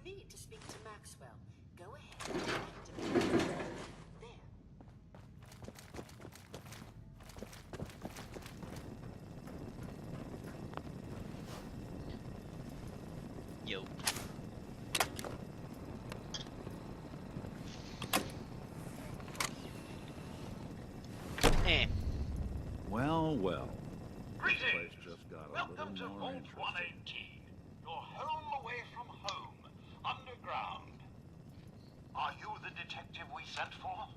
need to speak to Maxwell. Go ahead and activate there. Yo. Well, well. Greetings. This place just got a Welcome to little more Vault interesting. 118, your home away from home, underground. Are you the detective we sent for?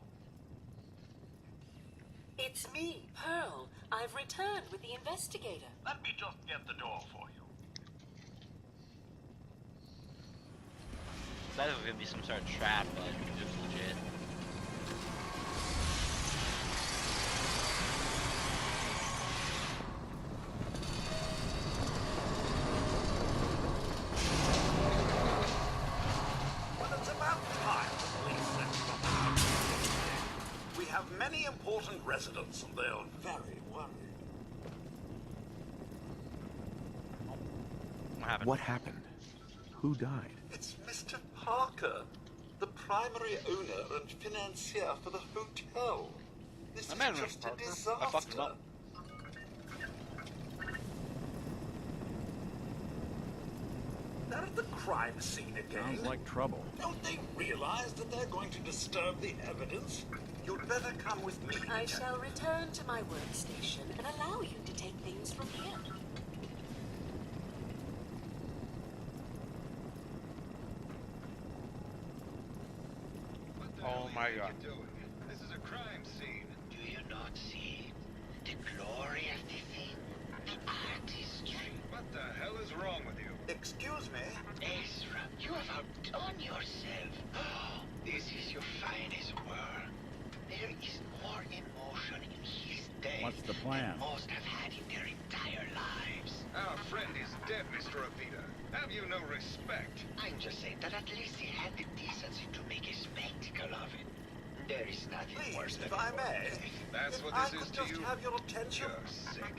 It's me, Pearl. I've returned with the investigator. Let me just get the door for you. That was gonna be some sort of trap, but it was legit. Well, it's about time the police let come out. We have many important residents, and they're very worried. What happened? What happened? Who died? It's Mr. Parker, the primary owner and financier for the hotel. This My is man was just a Parker. disaster. I fucked him up. They're at the crime scene again. Sounds like trouble. Don't they realize that they're going to disturb the evidence? You'd better come with me. I shall return to my workstation and allow you to take things from here. Oh my god. This is a crime scene. Do you not see the glory of the thing? The artistry. What the hell is wrong with you? Excuse me? Ezra, you have outdone yourself. This is your finest work. There is more emotion in his death What's the plan? than most have had in their entire lives. Our friend is dead, Mr. Avita. Have you no respect? I'm just saying that at least he had the decency to make a spectacle of it. There is nothing worse Please, than if I may. That's If what I this is could to just you? have your attention. You're sick.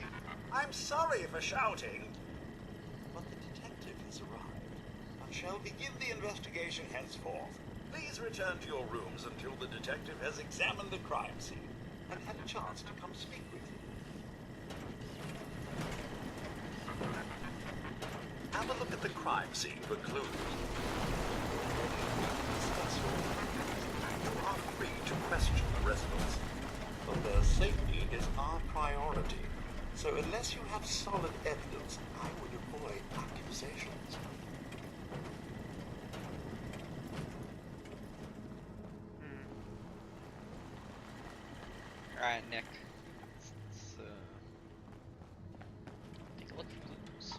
I'm sorry for shouting. But the detective has arrived and shall begin the investigation henceforth. Please return to your rooms until the detective has examined the crime scene and had a chance to come speak with you. Have a look at the crime scene for clues. You are free to question the residents, but their safety is our priority. So unless you have solid evidence, I would avoid accusations. Alright, Nick. Let's take a look at clues.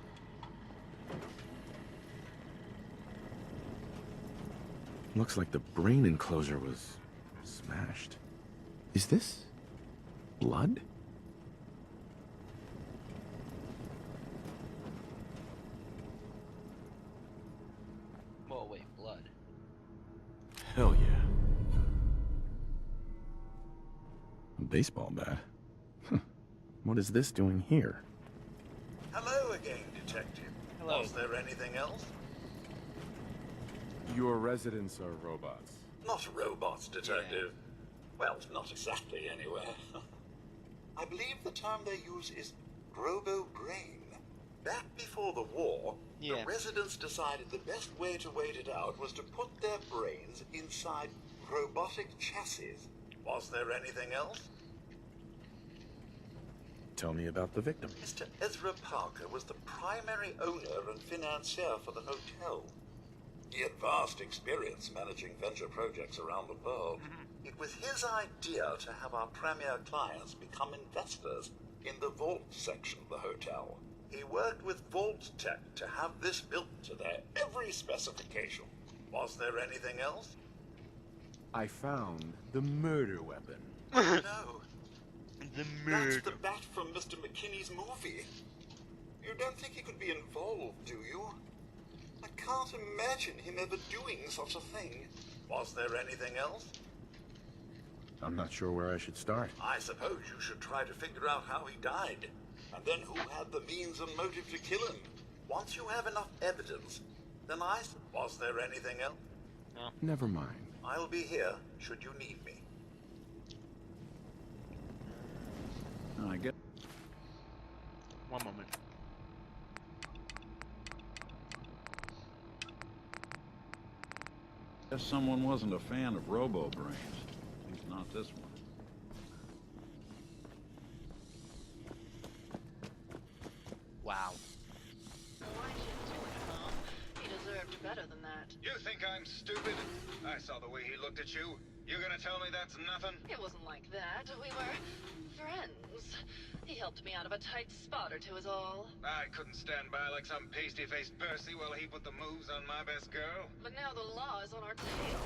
Looks like the brain enclosure was smashed. Is this blood? Whoa, wait, blood. Hell yeah. A baseball bat? Huh. What is this doing here? Hello again, Detective. Hello. Was there anything else? Your residents are robots. Not robots, Detective. Well, not exactly, anyway. I believe the term they use is robo-brain. Back before the war, Yeah. the residents decided the best way to wait it out was to put their brains inside robotic chassis. Was there anything else? Tell me about the victim. Mr. Ezra Parker was the primary owner and financier for the hotel. He had vast experience managing venture projects around the world. It was his idea to have our premier clients become investors in the vault section of the hotel. He worked with Vault Tech to have this built to their every specification. Was there anything else? I found the murder weapon. No. The That's the bat from Mr. McKinney's movie. You don't think he could be involved, do you? I can't imagine him ever doing such a thing. Was there anything else? I'm not sure where I should start. I suppose you should try to figure out how he died. And then who had the means and motive to kill him. Once you have enough evidence, Then was there anything else? Never mind. I'll be here should you need me. I get. One moment. Guess someone wasn't a fan of Robo Brains. At least not this one. Wow. Why didn't do it, huh? He deserved better than that. You think I'm stupid? I saw the way he looked at you. You gonna tell me that's nothing? It wasn't like that. We were friends. He helped me out of a tight spot or two is all. I couldn't stand by like some pasty-faced Percy while he put the moves on my best girl. But now the law is on our tail.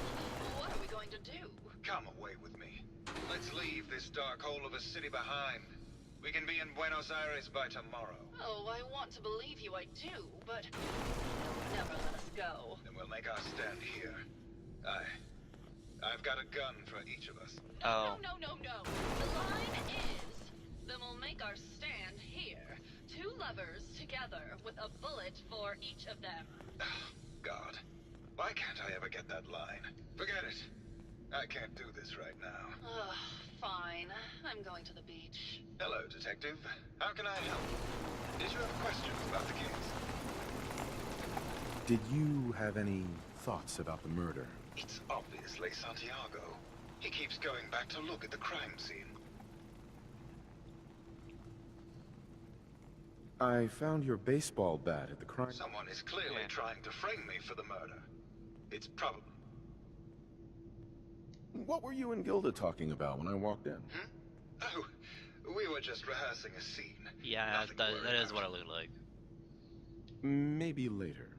What are we going to do? Come away with me. Let's leave this dark hole of a city behind. We can be in Buenos Aires by tomorrow. Oh, I want to believe you, I do, but you'll never let us go. Then we'll make our stand here. I've got a gun for each of us. Oh. No. The line is, then we'll make our stand here. 2 lovers together with a bullet for each of them. Oh, God. Why can't I ever get that line? Forget it. I can't do this right now. Ugh, fine. I'm going to the beach. Hello, Detective. How can I help? Did you have questions about the case? Did you have any thoughts about the murder? It's obviously Santiago. He keeps going back to look at the crime scene. I found your baseball bat at the crime. Someone is clearly trying to frame me for the murder. It's probably... What were you and Gilda talking about when I walked in? Oh, we were just rehearsing a scene. Yeah, Nothing that worried is what it about. looked like. Maybe later.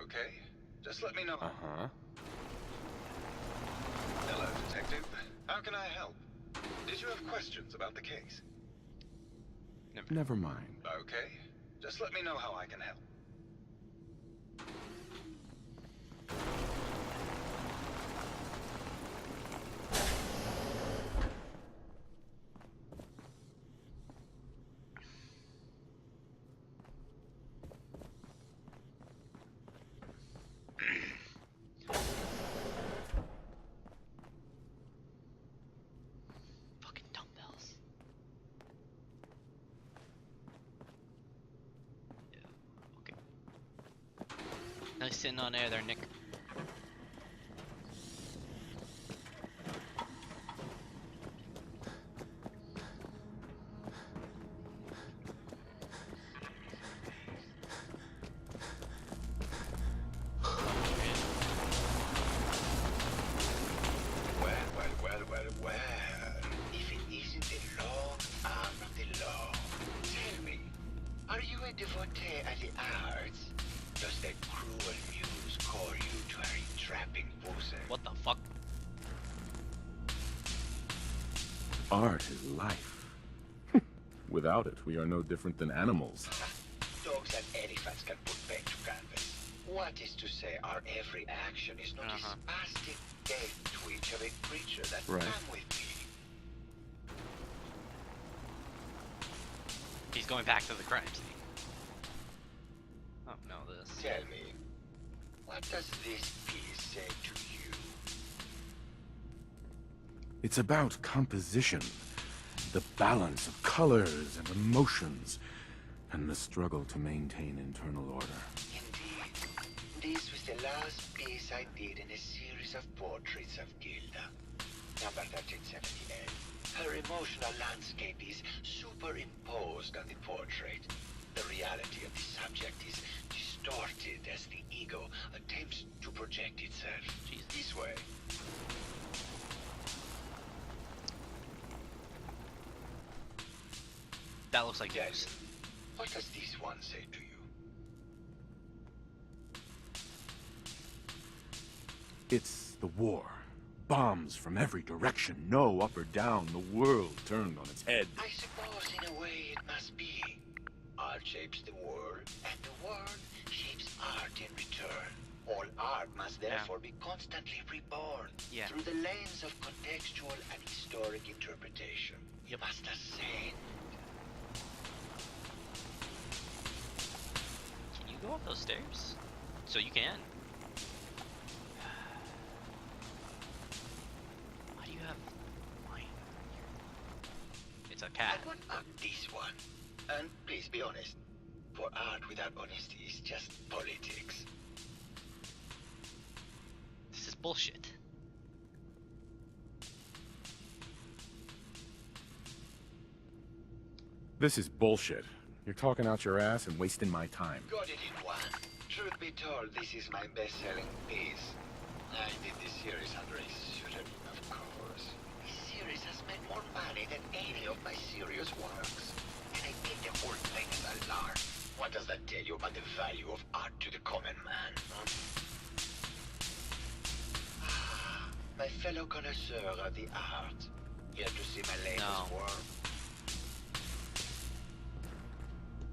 Okay. Just let me know. Uh-huh. Hello, Detective. How can I help? Did you have questions about the case? Never mind. Okay. Just let me know how I can help. Fucking dumbbells. Yeah, okay. Nice sitting on air there, Nick. Well. If it isn't the long arm of the law. Tell me, are you a devotee of the arts? Does that cruel muse call you to her entrapping pose? What the fuck? Art is life. Without it, we are no different than animals. Dogs and elephants can put paint to canvas. What is to say our every action is not a spastic death twitch of a creature that Right. come with me? He's going back to the crime scene. Oh no, this. Tell me, what does this piece say to you? It's about composition, the balance of colors and emotions, and the struggle to maintain internal order. Indeed, this was the last piece I did in a series of portraits of Gilda. Number 1378. Her emotional landscape is superimposed on the portrait. The reality of the subject is distorted as the ego attempts to project itself. Jesus. This way. That looks like Yes. Deuce. What does this one say to you? It's the war. Bombs from every direction, no up or down, the world turned on its head. I suppose in a way it must be. Art shapes the world, and the world shapes art in return. All art must therefore be constantly reborn through the lens of contextual and historic interpretation. You must ascend. Can you go up those stairs? So you can. Why do you have wine? It's a cat. I want out this one. And please be honest. For art without honesty is just politics. This is bullshit. This is bullshit. You're talking out your ass and wasting my time. Got it in one. Truth be told, this is my best-selling piece. I did this series under a pseudonym, of course. This series has made more money than any of my serious works. And I think the whole thing is a lark. What does that tell you about the value of art to the common man, huh? My fellow connoisseur of the art. Here to see my latest work.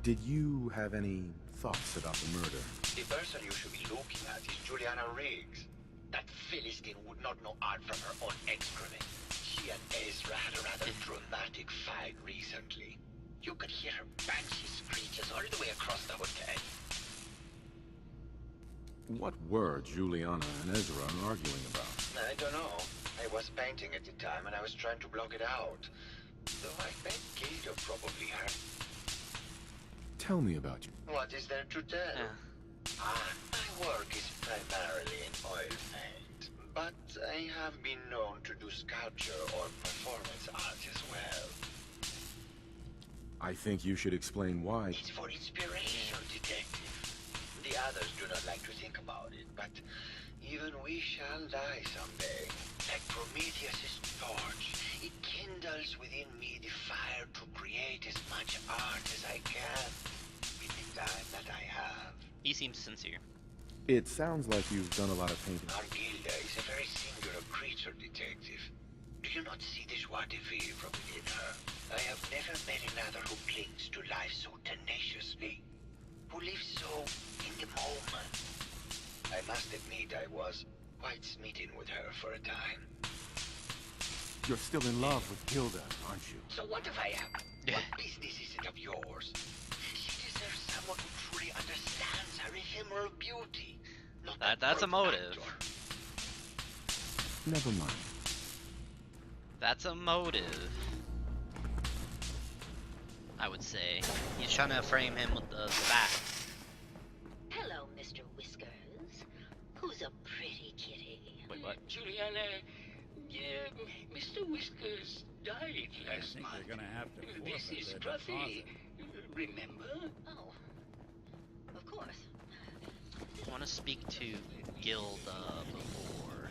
Did you have any thoughts about the murder? The person you should be looking at is Juliana Riggs. That Philistine would not know art from her own excrement. She and Ezra had a rather dramatic fight recently. You could hear her banshee screeches all the way across the hotel. What were Juliana and Ezra arguing about? I don't know. I was painting at the time and I was trying to block it out. Though I bet Gilda probably had. Tell me about you. What is there to tell? My work is primarily in oil paint, but I have been known to do sculpture or performance art as well. I think you should explain why. It's for inspiration, detective. The others do not like to think about it, but even we shall die someday. Like Prometheus' torch, it kindles within me the fire to create as much art as I can with the time that I have. He seems sincere. It sounds like you've done a lot of painting. Our Gilda is a very singular creature, detective. Do you not see the joie de vivre from within her? I have never met another who clings to life so tenaciously, who lives so in the moment. I must admit I was quite smitten with her for a time. You're still in love with Gilda, aren't you? So what if I am? What business is it of yours? She deserves someone who truly understands her ephemeral beauty. Not That's a motive. actor. Never mind. That's a motive. I would say. He's trying to frame him with the bat. Hello, Mr. Whiskers. Who's a pretty kitty? Wait, what? Juliana, yeah, Mr. Whiskers died last month. They're gonna have to This forfeit is their Truffy. deposit. Remember? Oh, of course. I want to speak to Gilda before.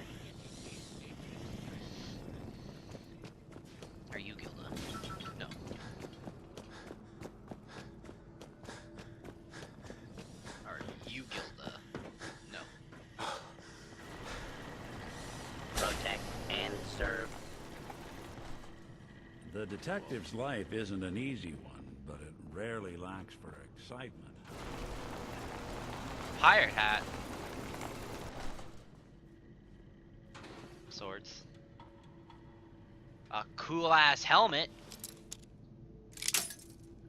Are you Gilda? No. Are you Gilda? No. Protect and serve. The detective's life isn't an easy one, but it rarely lacks for excitement. Pirate hat. Swords. A cool ass helmet.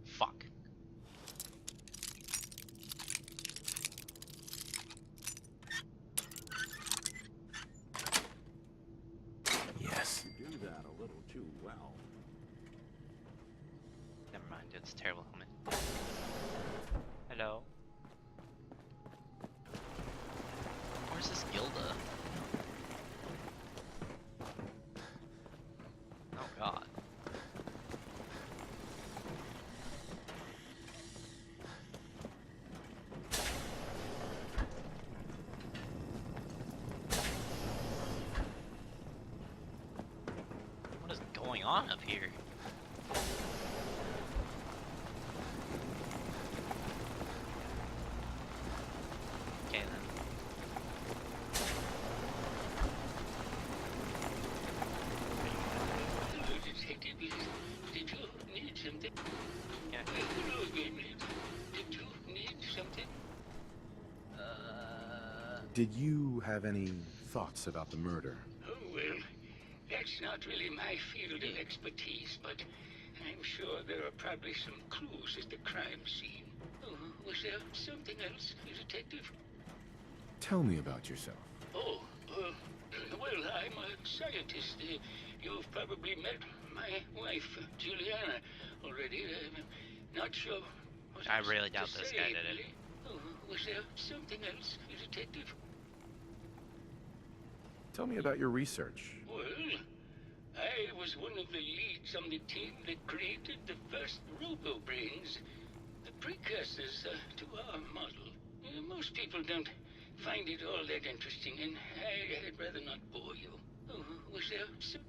Fuck. Yes. You do that a little too well. Never mind, it's a terrible helmet. Hello. Where's this Gilda? Oh god. What is going on up here? Okay then. Hello, detective. Did you need something? Yeah. Hello again. Did you need something? Did you have any thoughts about the murder? Oh, well, that's not really my field of expertise, but I'm sure there are probably some clues at the crime scene. Oh, was there something else, detective? Tell me about yourself. Oh, well, I'm a scientist. You've probably met my wife, Juliana, already. Not sure. what I else really to doubt this say, guy did it. really. Oh, was there something else, Detective? Tell me about your research. Well, I was one of the leads on the team that created the first robo-brains, the precursors to our model. Most people don't find it all that interesting, and I'd rather not bore you. Oh, was there some...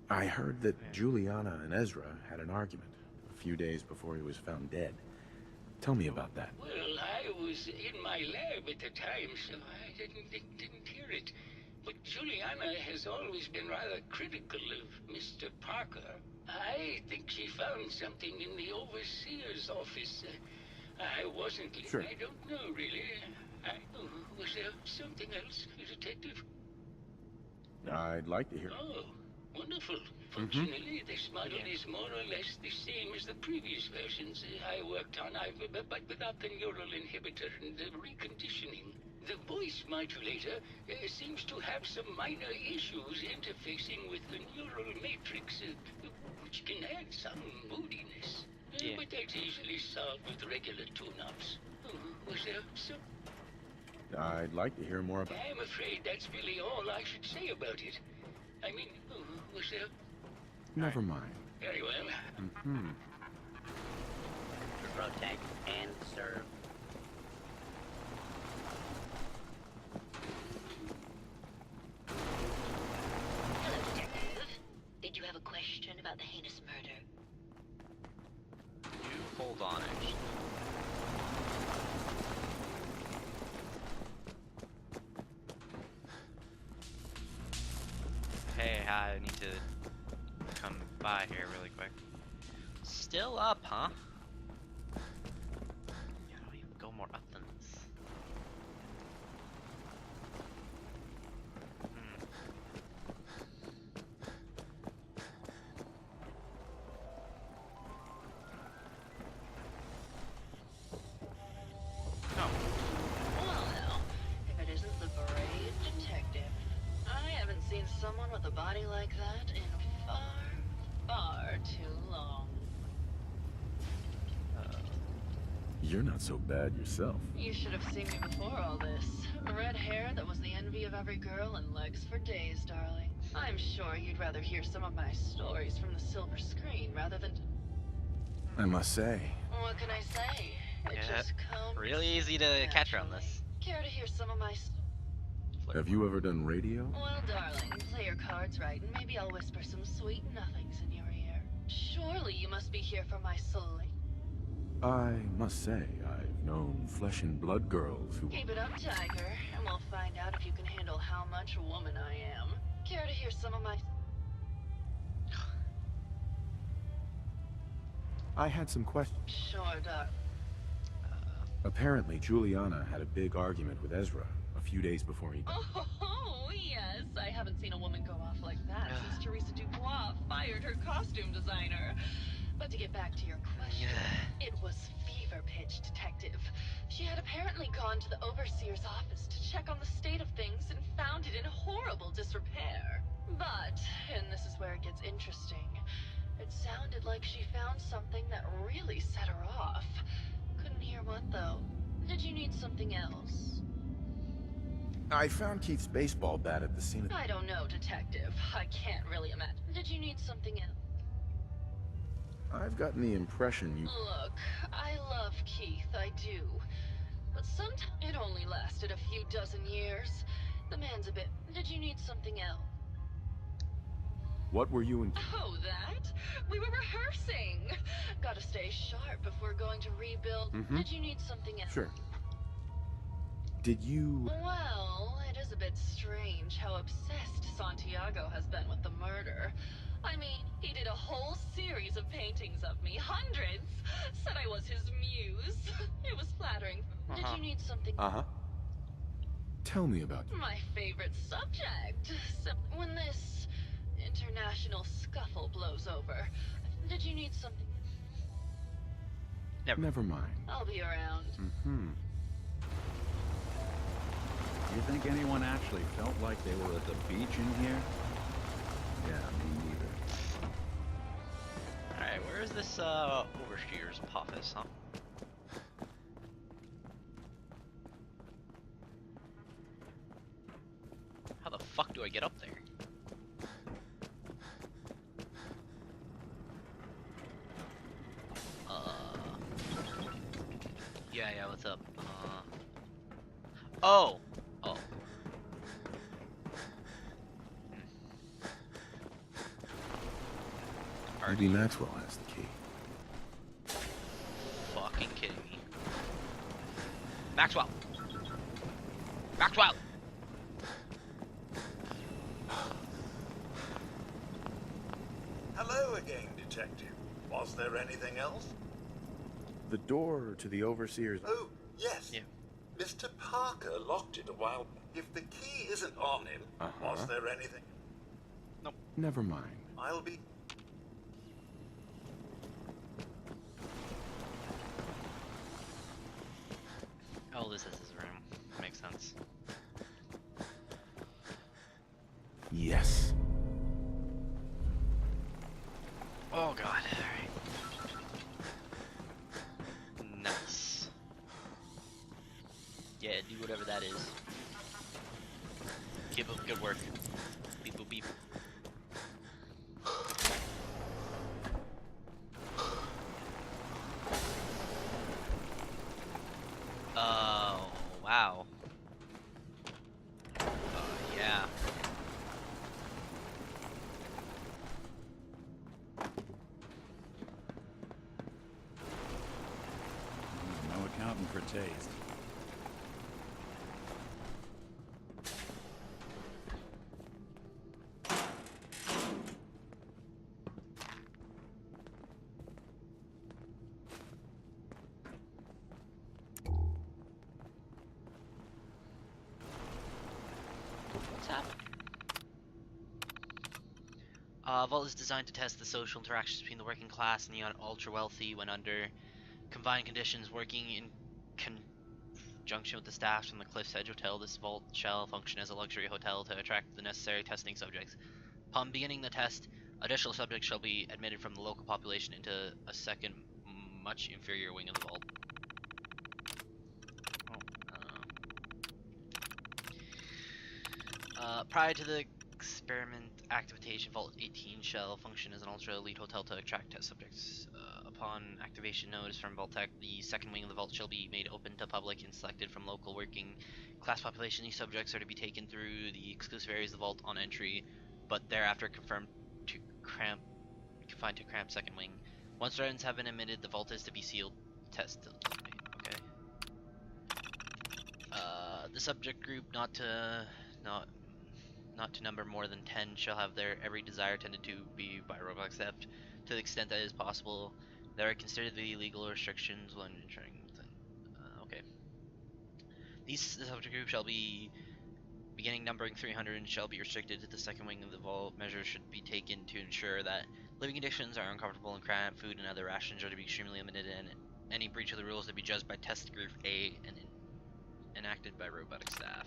I heard that Juliana and Ezra had an argument a few days before he was found dead. Tell me about that. Well, I was in my lab at the time, so I didn't hear it. But Juliana has always been rather critical of Mr. Parker. I think she found something in the overseer's office. I wasn't... Sure. I don't know, really. Was there something else, Detective? I'd like to hear. Oh, wonderful. Functionally, this model is more or less the same as the previous versions I worked on, but without the neural inhibitor and the reconditioning. The voice modulator seems to have some minor issues interfacing with the neural matrix, which can add some moodiness. But that's easily solved with regular tune-ups. Was there some... I'd like to hear more about. I'm afraid that's really all I should say about it. I mean, was there... Never mind. Very well. Protect and serve. Hello, Detective. Did you have a question about the heinous murder? You hold on, actually. Hey, I need to come by here really quick. Still up, huh? Gotta even go more up than this. Oh. Well now, if it isn't the brave detective. I haven't seen someone with a body like that in far too long. You're not so bad yourself. You should have seen me before all this. Red hair that was the envy of every girl and legs for days, darling. I'm sure you'd rather hear some of my stories from the silver screen rather than... I must say. What can I say? It just comes really easy to catch her on this. Care to hear some of my... Have you ever done radio? Well, darling, play your cards right, and maybe I'll whisper some sweet nothings in your ear. Surely you must be here for my soul. I must say, I've known flesh and blood girls who... Keep it up, Tiger, and we'll find out if you can handle how much woman I am. Care to hear some of my... I had some questions. Sure, Doc. Apparently, Juliana had a big argument with Ezra a few days before he... Oh, yes. I haven't seen a woman go off like that since Teresa Dubois fired her costume designer. But to get back to your question, it was fever pitch, Detective. She had apparently gone to the Overseer's office to check on the state of things and found it in horrible disrepair. But, and this is where it gets interesting, it sounded like she found something that really set her off. Couldn't hear what, though. Did you need something else? I found Keith's baseball bat at the scene of... I don't know, Detective. I can't really imagine. Did you need something else? I've gotten the impression you... Look, I love Keith, I do. But sometimes it only lasted a few dozen years. The man's a bit... Did you need something else? What were you in... Oh, that? We were rehearsing. Gotta stay sharp if we're going to rebuild. Did you need something else? Sure. Did you... Well, it is a bit strange how obsessed Santiago has been with the murder. I mean, he did a whole series of paintings of me, hundreds. Said I was his muse. It was flattering. Did you need something? Tell me about... My favorite subject. When this international scuffle blows over, did you need something? Never mind. I'll be around. You think anyone actually felt like they were at the beach in here? Yeah, me neither. Alright, where is this overseer's office, huh? How the fuck do I get up there? Yeah, what's up? Oh! Oh. Maybe Maxwell has the key. Fucking kidding me. Maxwell! Maxwell! Hello again, Detective. Was there anything else? The door to the overseer's... Oh, yes. Yeah. Mr. Parker locked it a while. If the key isn't on him, was there anything? Nope. Never mind. I'll be... Oh, this is his room. Makes sense. Yes. Oh god, alright. Nice. Yeah, do whatever that is. Keep up good work. Beep boop beep. Oh, wow. Yeah. No accounting for taste. What's happening? Vault is designed to test the social interactions between the working class and the ultra-wealthy when under confined conditions. Working in conjunction with the staff from the Cliff's Edge Hotel, this vault shall function as a luxury hotel to attract the necessary testing subjects. Upon beginning the test, additional subjects shall be admitted from the local population into a second, much inferior wing of the vault. Prior to the experiment activation, Vault 18 shall function as an ultra-elite hotel to attract test subjects. Upon activation notice from Vault Tech, the second wing of the vault shall be made open to public and selected from local working class population. These subjects are to be taken through the exclusive areas of the vault on entry, but thereafter confined to cramped second wing. Once students have been admitted, the vault is to be sealed. Test. Okay. The subject group not to number more than 10 shall have their every desire tended to be by robot theft to the extent that is possible. There are considered the legal restrictions when ensuring okay. The subject group shall be beginning numbering 300 and shall be restricted to the second wing of the vault. Measures should be taken to ensure that living conditions are uncomfortable and cramped. Food and other rations are to be extremely limited, and any breach of the rules to be judged by test group A and enacted by robotic staff.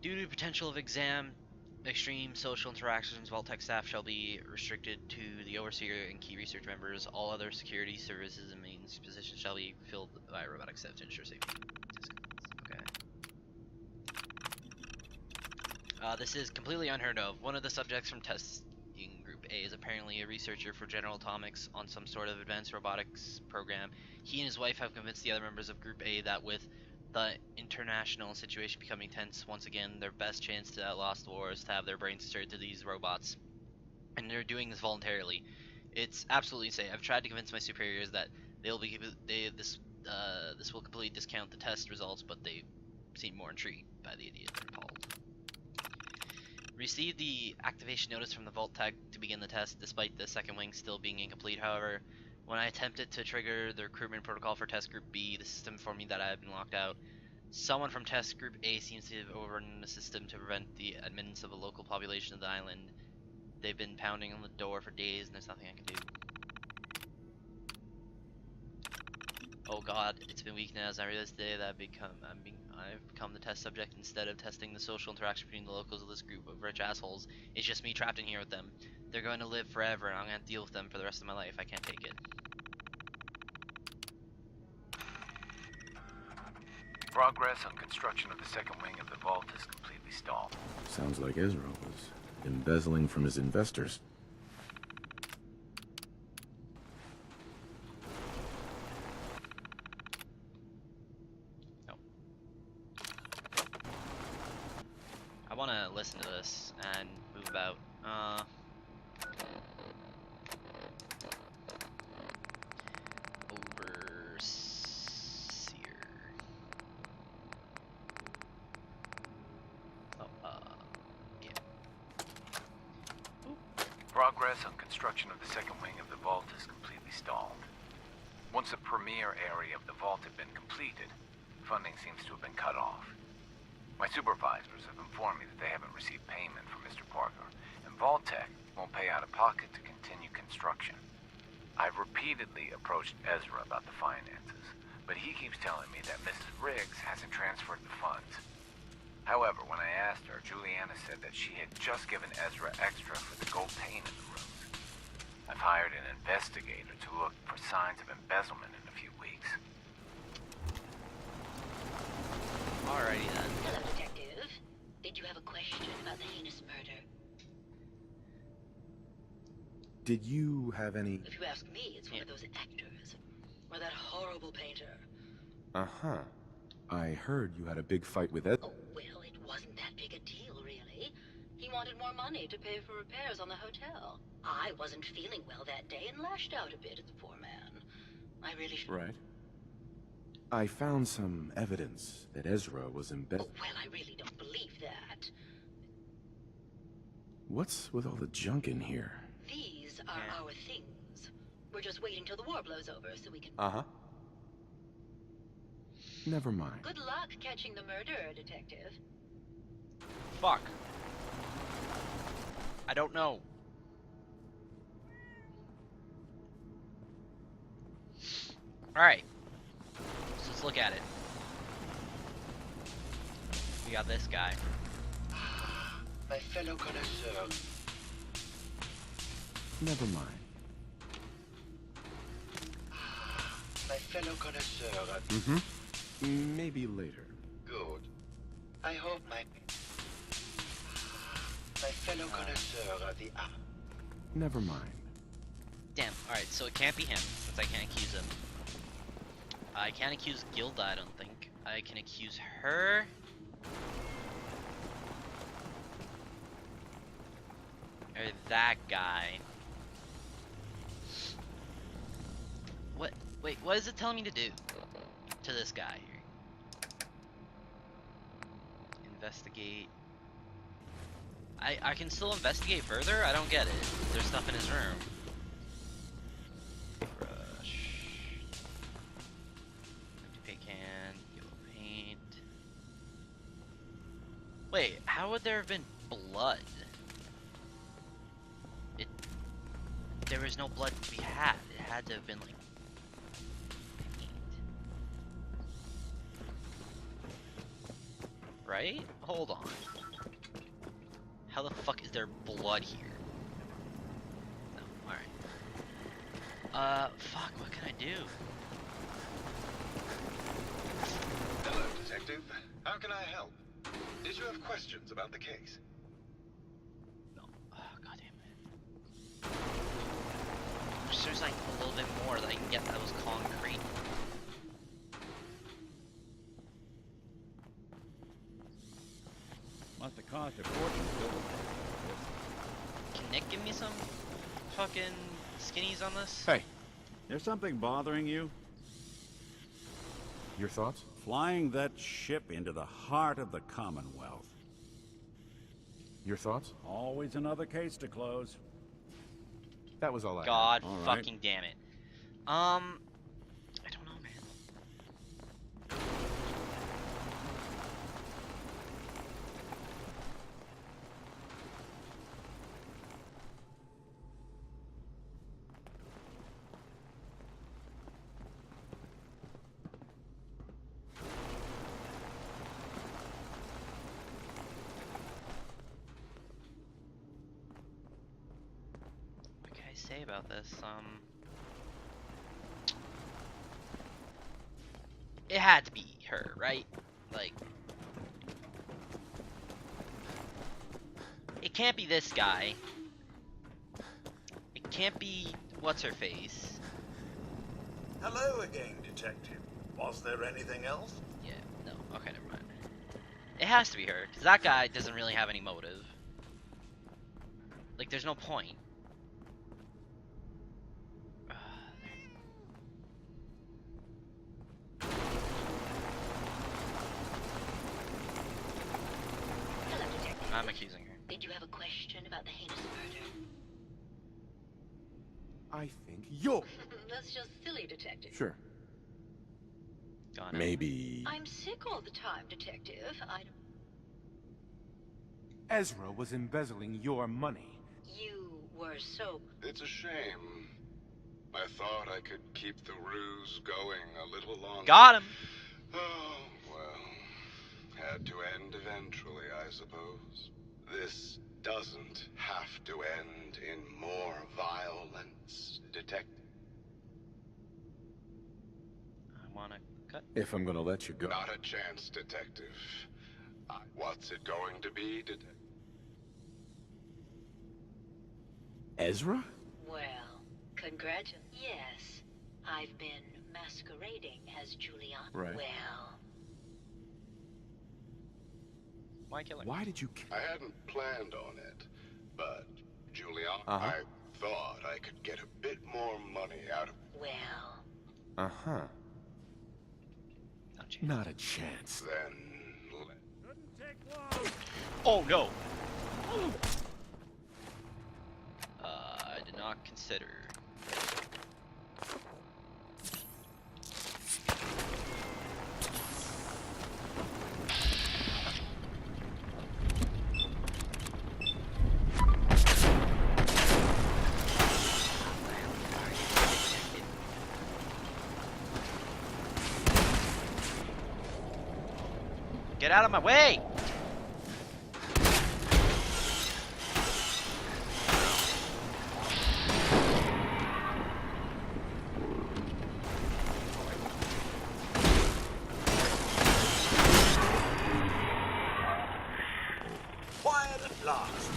Due to potential of extreme social interactions, Vault Tech staff shall be restricted to the overseer and key research members. All other security services and mains positions shall be filled by robotic staff to ensure safety. Okay. This is completely unheard of. One of the subjects from testing Group A is apparently a researcher for General Atomics on some sort of advanced robotics program. He and his wife have convinced the other members of Group A that with the international situation becoming tense once again, their best chance to outlaw the war is to have their brains stirred to these robots, and they're doing this voluntarily. It's absolutely insane. I've tried to convince my superiors that this will completely discount the test results, but they seem more intrigued by the idea than appalled. Received the activation notice from the Vault Tech to begin the test, despite the second wing still being incomplete. However, when I attempted to trigger the recruitment protocol for Test Group B, the system informed me that I had been locked out. Someone from Test Group A seems to have overrun the system to prevent the admittance of a local population of the island. They've been pounding on the door for days, and there's nothing I can do. Oh god, it's been weeks now as I realized today that I'm being I've become the test subject instead of testing the social interaction between the locals of this group of rich assholes. It's just me trapped in here with them. They're going to live forever, and I'm going to deal with them for the rest of my life. I can't take it. Progress on construction of the second wing of the vault is completely stalled. Sounds like Ezra was embezzling from his investors. No. I want to listen to this and move about. Overseer. Oh, yeah. Ooh. Progress on construction of the second wing of the vault is completely stalled. Once the premier area of the vault had been completed, funding seems to have been cut off. My supervisors have informed me that they haven't received payment from Mr. Parker, and Vault-Tec won't pay out of pocket to continue construction. I've repeatedly approached Ezra about the finances, but he keeps telling me that Mrs. Riggs hasn't transferred the funds. However, when I asked her, Juliana said that she had just given Ezra extra for the gold paint in the rooms. I've hired an investigator to look for signs of embezzlement in a few weeks. Alrighty then. Hello, Detective. Did you have a question about the heinous murder? Did you have any... If you ask me, it's one of those actors. Or that horrible painter. Uh-huh. I heard you had a big fight with Ed... Oh, well, it wasn't that big a deal, really. He wanted more money to pay for repairs on the hotel. I wasn't feeling well that day and lashed out a bit at the poor man. I really should... Right. I found some evidence that Ezra was embezzled. Oh, well, I really don't believe that. What's with all the junk in here? These are our things. We're just waiting till the war blows over so we can... Uh-huh. Never mind. Good luck catching the murderer, Detective. Fuck. I don't know. Alright. So let's look at it. We got this guy. My fellow connoisseur. Never mind. My fellow connoisseur. Mm-hmm. Maybe later. Good. I hope my fellow connoisseur of the art. Never mind. Damn, alright, so it can't be him, since I can't accuse him. I can't accuse Gilda, I don't think. I can accuse her. Or that guy. What? Wait, what is it telling me to do? To this guy here. Investigate. I can still investigate further? I don't get it. There's stuff in his room. Brush. Empty paint can. Yellow paint. Wait, how would there have been blood? There was no blood to be had. It had to have been like paint. Right? Hold on. How the fuck is there blood here? No, alright. Fuck, what can I do? Hello, Detective. How can I help? Did you have questions about the case? No. Oh, goddamn it. Wish there's like a little bit more that I can get that was concrete. Must have cost a fortune to build it. Can Nick give me some fucking skinnies on this? Hey, There's something bothering you? your thoughts? Flying that ship into the heart of the Commonwealth. Your thoughts? Always another case to close. That was all I God All right. fucking damn it. I don't know, man. say about this? It had to be her, right? Like, it can't be this guy. It can't be what's her face. Hello again, Detective. Was there anything else? Yeah, no. Okay, never mind. It has to be her, because that guy doesn't really have any motive. Like, there's no point. Hello, Detective. I'm accusing her. Did you have a question about the heinous murder? I think you're... That's just silly, Detective. Sure. Got it. Maybe... I'm sick all the time, Detective. Ezra was embezzling your money. You were so... It's a shame. I thought I could keep the ruse going a little longer. Got him! Oh, well. Had to end eventually, I suppose. This doesn't have to end in more violence, Detective. I wanna cut. If I'm gonna let you go. Not a chance, Detective. What's it going to be, Detective? Ezra? Well, congratulations. Yes, I've been masquerading as Juliana. Right. Well, Why kill her? Why did you... I hadn't planned on it, but Juliana, Uh-huh. I thought I could get a bit more money out of well. Uh-huh. No chance. Not a chance. then. Oh no! I did not consider. Get out of my way! Quiet at last.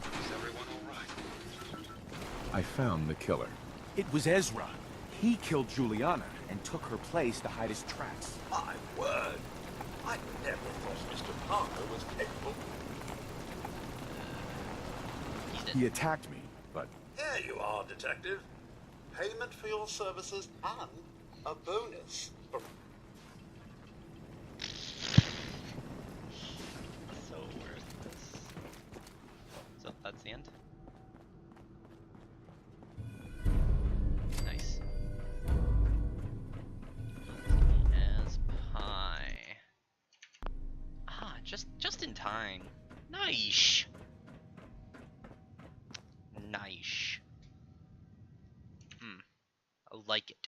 Is everyone all right? I found the killer. It was Ezra. He killed Juliana and took her place to hide his tracks. My word. I never thought Mr. Parker was capable. He's dead. He attacked me, but... Here you are, Detective. Payment for your services and a bonus. So worthless. So that's the end. Nice. As pie. Ah, just in time. Nice. Nice. I like it.